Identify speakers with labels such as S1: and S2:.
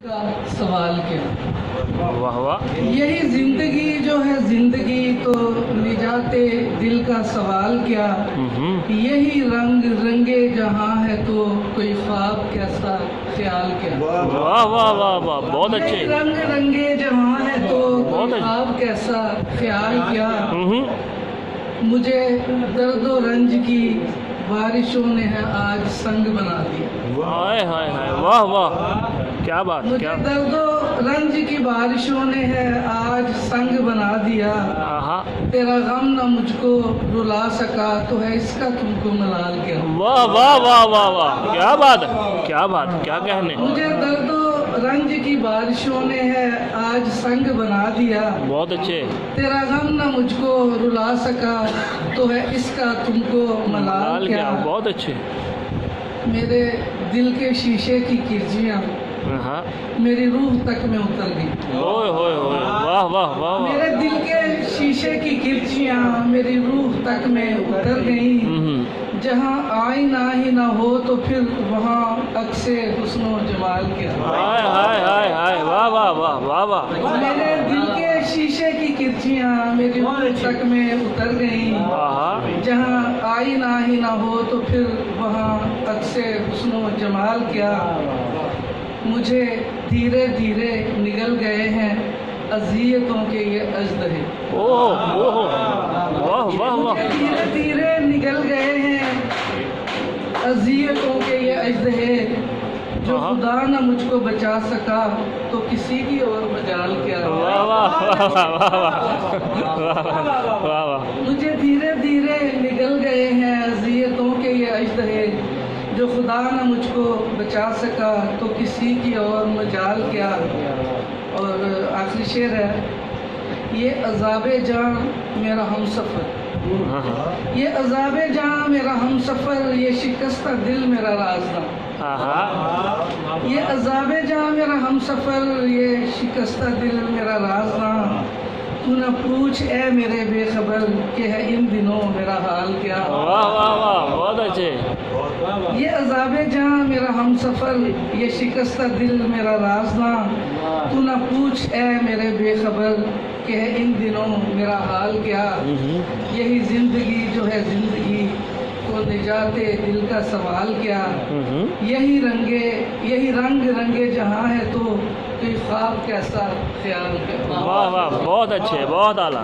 S1: का सवाल क्या।
S2: वाह वाह।
S1: यही जिंदगी जो है जिंदगी तो निजाते दिल का सवाल क्या। यही रंग रंगे जहाँ है तो कोई ख्वाब कैसा ख्याल क्या।
S2: वाह वाह वाह वाह, बहुत अच्छे।
S1: रंग रंगे जहाँ है तो कोई ख्वाब कैसा ख्याल क्या। मुझे दर्दो रंज की बारिशों ने है आज संग बना दिया।
S2: हाय हाय हाय, वाह वाह, क्या बात।
S1: मुझे
S2: क्या
S1: दर्दो रंज की बारिशों ने है आज संग बना दिया। तेरा गम न मुझको रुला सका तो है इसका तुमको मलाल क्या।
S2: वाह वाह वाह वाह वाह, क्या बात क्या बात, क्या कहने।
S1: मुझे दर्दो रंज की बारिशों ने है आज संग बना दिया।
S2: बहुत अच्छे।
S1: तेरा गम न मुझको रुला सका तो है इसका तुमको मलाल क्या।
S2: बहुत अच्छे।
S1: मेरे दिल के शीशे की किरचियाँ मेरी रूह तक में उतर गई।
S2: ओए होए होए, वाह वाह वाह।
S1: मेरे दिल के शीशे की किरचियाँ मेरी रूह तक में उतर गई। जहाँ आईना ही ना हो तो फिर वहाँ अक्से हुस्नो जमाल क्या।
S2: हाय हाय हाय हाय, वाह वाह वाह वाह वाह।
S1: मेरे दिल के शीशे की किरचियाँ मेरी रूह तक में उतर गई। जहाँ आईना ही ना हो तो फिर वहाँ अक्से हुस्नो जमाल क्या। मुझे धीरे धीरे निगल गए हैं अज़ियतों के ये अजदहे।
S2: ओह ओह, वाह वाह वाह।
S1: धीरे धीरे निगल गए हैं अज़ियतों के ये अजदहे। जो खुदा न मुझको बचा सका तो किसी की और मजाल क्या।
S2: वाह वाह वाह वाह।
S1: मुझे धीरे धीरे निगल गए हैं अज़ियतों के ये अजदहे। जो खुदा न मुझको बचा सका तो किसी की और मजाल क्या। और आखिरी शेर है, ये अज़ाबे जान मेरा हमसफ़र। ये अज़ाबे जान मेरा हमसफ़र, ये शिकस्ता दिल मेरा राज़ना। ये अज़ाबे जान मेरा हमसफ़र, ये शिकस्ता दिल मेरा राज़ना। तू न पूछ ए मेरे बेखबर कि है इन दिनों मेरा हाल क्या।
S2: वाह वाह वाह, बहुत अच्छे।
S1: ये अज़ाबे जहाँ मेरा हमसफ़र, ये शिकस्ता दिल मेरा राज़ना। तू न पूछ ए मेरे बेखबर कि है इन दिनों मेरा हाल क्या। यही ज़िंदगी जो है ज़िंदगी तो निजाते दिल का सवाल क्या। यही रंग रंगे जहाँ है तो कोई ख्वाब कैसा ख्याल क्या।
S2: वाह वाह, बहुत अच्छे, बहुत आला।